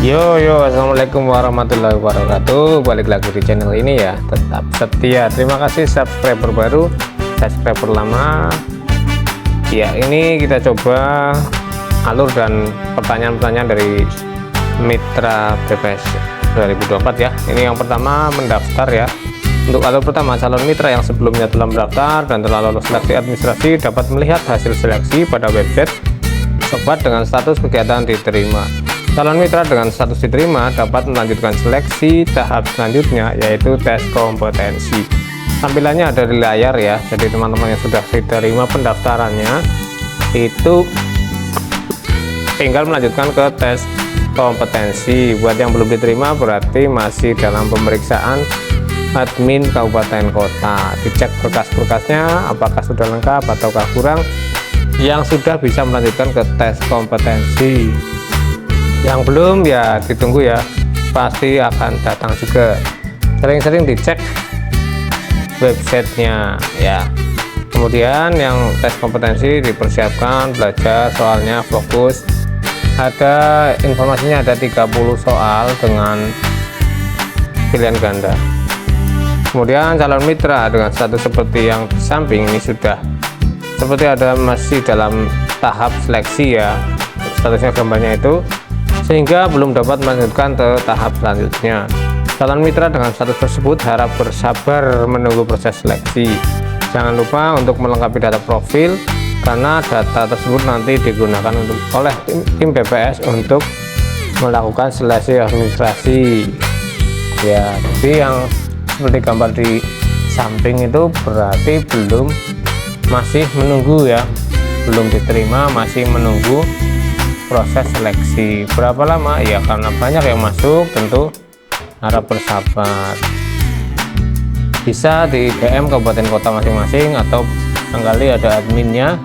Assalamualaikum warahmatullahi wabarakatuh. Balik lagi di channel ini ya, tetap setia. Terima kasih subscriber baru, subscriber lama ya. Ini kita coba alur dan pertanyaan-pertanyaan dari Mitra BPS 2024 ya. Ini yang pertama, mendaftar ya. Untuk alur pertama, calon mitra yang sebelumnya telah mendaftar dan telah lolos seleksi administrasi dapat melihat hasil seleksi pada website sobat dengan status kegiatan diterima. Calon mitra dengan status diterima dapat melanjutkan seleksi tahap selanjutnya, yaitu tes kompetensi. Tampilannya ada di layar ya. Jadi teman-teman yang sudah diterima pendaftarannya itu tinggal melanjutkan ke tes kompetensi. Buat yang belum diterima berarti masih dalam pemeriksaan admin kabupaten kota. Dicek berkas-berkasnya apakah sudah lengkap ataukah kurang. Yang sudah bisa melanjutkan ke tes kompetensi. Yang belum ya ditunggu ya, pasti akan datang juga. Sering-sering dicek websitenya ya. Kemudian yang tes kompetensi dipersiapkan, belajar soalnya, fokus. Ada informasinya, ada 30 soal dengan pilihan ganda. Kemudian calon mitra dengan status seperti yang di samping ini sudah seperti ada masih dalam tahap seleksi ya, statusnya gambarnya itu, sehingga belum dapat melanjutkan ke tahap selanjutnya. Calon mitra dengan status tersebut harap bersabar menunggu proses seleksi. Jangan lupa untuk melengkapi data profil, karena data tersebut nanti digunakan oleh tim BPS untuk melakukan seleksi administrasi ya. Jadi yang seperti gambar di samping itu berarti masih menunggu ya, belum diterima, masih menunggu proses seleksi. Berapa lama ya, karena banyak yang masuk, tentu harap bersabar. Bisa di DM kabupaten kota masing-masing, atau barangkali ada adminnya,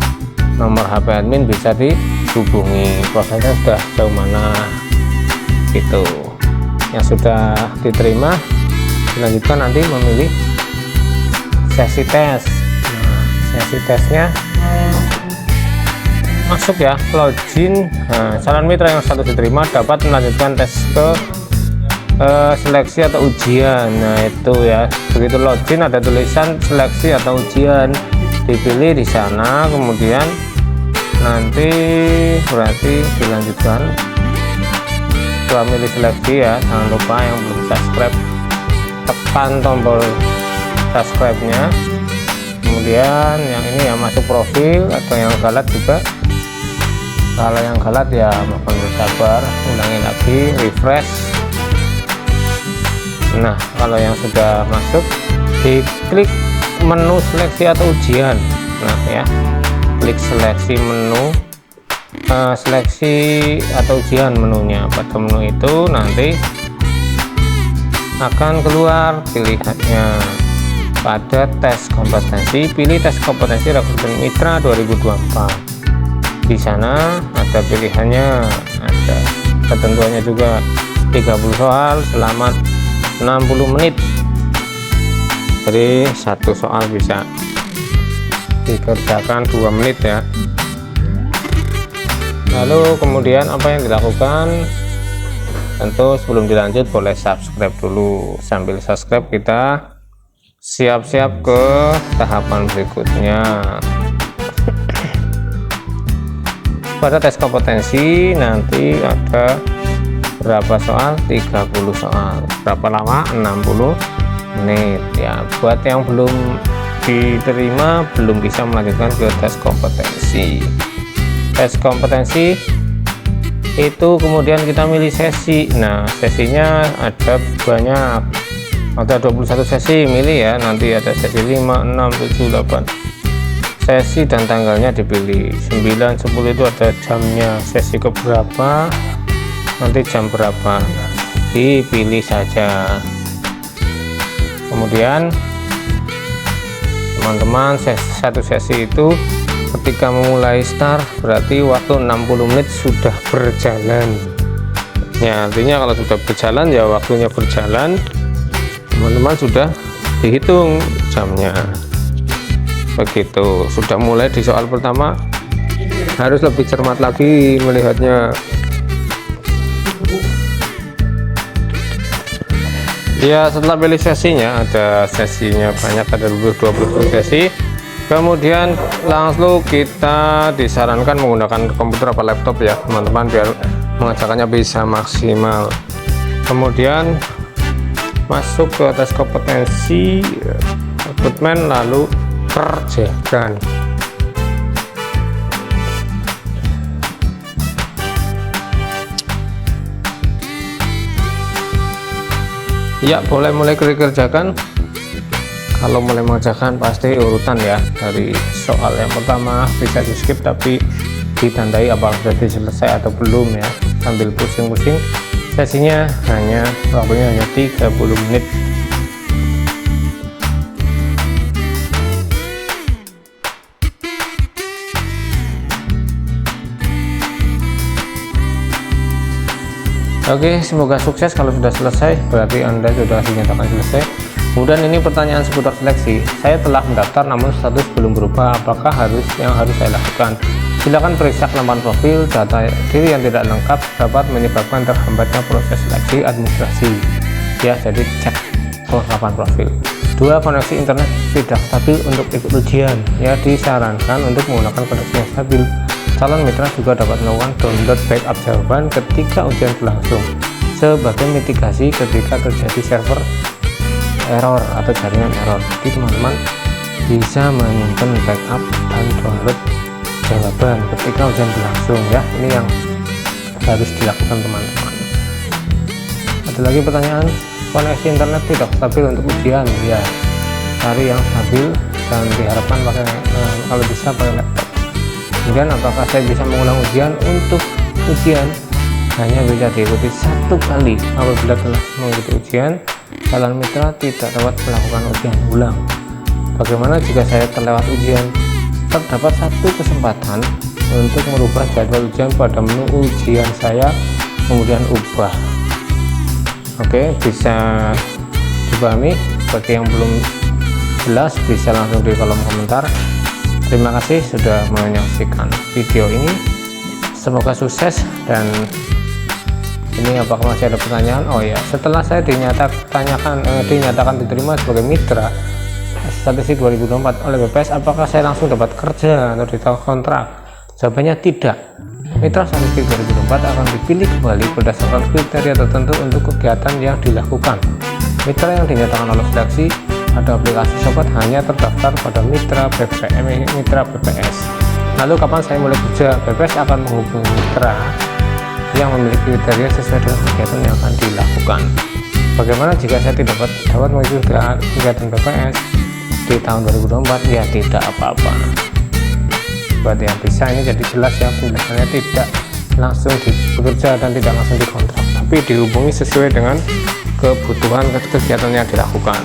nomor HP admin bisa dihubungi. Prosesnya sudah jauh mana itu. Yang sudah diterima dilanjutkan nanti memilih sesi tes. Sesi tesnya masuk ya, login. Calon mitra yang status diterima dapat melanjutkan tes ke seleksi atau ujian. Nah itu ya, begitu login ada tulisan seleksi atau ujian, dipilih di sana, kemudian nanti berarti dilanjutkan. Setelah milih seleksi ya, jangan lupa yang belum subscribe tekan tombol subscribe-nya. Kemudian yang ini ya, masuk profil, atau yang galat juga. Kalau yang galat ya mohon bersabar, ulangi lagi, refresh. Nah kalau yang sudah masuk, diklik menu seleksi atau ujian. Nah ya, klik seleksi menu seleksi atau ujian menunya. Pada menu itu nanti akan keluar pilihannya. Pada tes kompetensi, pilih tes kompetensi rekrutmen mitra 2024. Di sana ada pilihannya, ada ketentuannya juga, 30 soal selama 60 menit. Jadi satu soal bisa dikerjakan 2 menit ya. Lalu kemudian apa yang dilakukan? Tentu sebelum dilanjut boleh subscribe dulu. Sambil subscribe kita siap-siap ke tahapan berikutnya. Pada tes kompetensi nanti ada berapa soal? 30 soal. Berapa lama? 60 menit ya. Buat yang belum diterima, belum bisa melanjutkan ke tes kompetensi. Tes kompetensi itu kemudian kita milih sesi. Nah sesinya ada banyak, ada 21 sesi, milih ya. Nanti ada sesi 5, 6, 7, 8 sesi dan tanggalnya dipilih. 9, 10 itu ada jamnya, sesi keberapa, nanti jam berapa, dipilih saja. Kemudian teman-teman satu sesi itu ketika memulai start berarti waktu 60 menit sudah berjalan ya. Artinya kalau sudah berjalan ya waktunya berjalan, teman-teman sudah dihitung jamnya. Begitu sudah mulai di soal pertama, harus lebih cermat lagi melihatnya. Ya, setelah pilih sesinya, ada sesinya banyak, ada 20 sesi. Kemudian langsung kita disarankan menggunakan komputer atau laptop ya teman-teman, biar mengerjakannya bisa maksimal. Kemudian masuk ke tes kompetensi rekrutmen, lalu kerjakan. Ya, boleh mulai kerjakan. Kalau mulai mengerjakan pasti urutan ya, dari soal yang pertama bisa di skip tapi ditandai apakah sudah selesai atau belum ya, sambil pusing-pusing. Sesinya waktunya hanya 30 menit. Oke, semoga sukses. Kalau sudah selesai berarti Anda sudah dinyatakan selesai. Kemudian ini pertanyaan seputar seleksi. Saya telah mendaftar namun status belum berubah. Apakah yang harus saya lakukan? Silakan periksa kelemahan profil. Data diri yang tidak lengkap dapat menyebabkan terhambatnya proses seleksi administrasi. Ya, jadi cek kelengkapan profil. 2. Koneksi internet tidak stabil untuk ikut ujian. Ya, disarankan untuk menggunakan koneksi yang stabil. Calon mitra juga dapat melakukan download backup jawaban ketika ujian berlangsung sebagai mitigasi ketika terjadi server error atau jaringan error. Jadi teman-teman bisa menyimpan backup dan download jawaban ketika ujian berlangsung ya. Ini yang harus dilakukan teman-teman. Ada lagi pertanyaan, koneksi internet tidak stabil untuk ujian. Ya, cari yang stabil dan diharapkan pakai kalau bisa pakai laptop. Kemudian apakah saya bisa mengulang ujian? Untuk ujian hanya bisa diikuti 1 kali. Apabila telah mengikuti ujian, calon mitra tidak dapat melakukan ujian ulang. Bagaimana jika saya terlewat ujian? Terdapat 1 kesempatan untuk merubah jadwal ujian pada menu ujian saya, kemudian ubah. Oke, bisa dipahami. Bagi yang belum jelas bisa langsung di kolom komentar. Terima kasih sudah menyaksikan video ini, semoga sukses. Dan ini apakah masih ada pertanyaan? Oh ya, setelah saya dinyatakan diterima sebagai mitra statistik 2024 oleh BPS, apakah saya langsung dapat kerja atau ditawar kontrak? Jawabannya tidak. Mitra statistik 2024 akan dipilih kembali berdasarkan kriteria tertentu untuk kegiatan yang dilakukan. Mitra yang dinyatakan lolos seleksi pada aplikasi Sobat hanya terdaftar pada mitra BPS. Lalu kapan saya mulai kerja? BPS akan menghubungi mitra yang memiliki kriteria sesuai dengan kegiatan yang akan dilakukan. Bagaimana jika saya tidak dapat mengikuti kegiatan BPS di tahun 2024? Ya, tidak apa-apa. Buat yang bisa ini jadi jelas ya, penjelasannya tidak langsung bekerja dan tidak langsung dikontrak, tapi dihubungi sesuai dengan kebutuhan kegiatan yang dilakukan.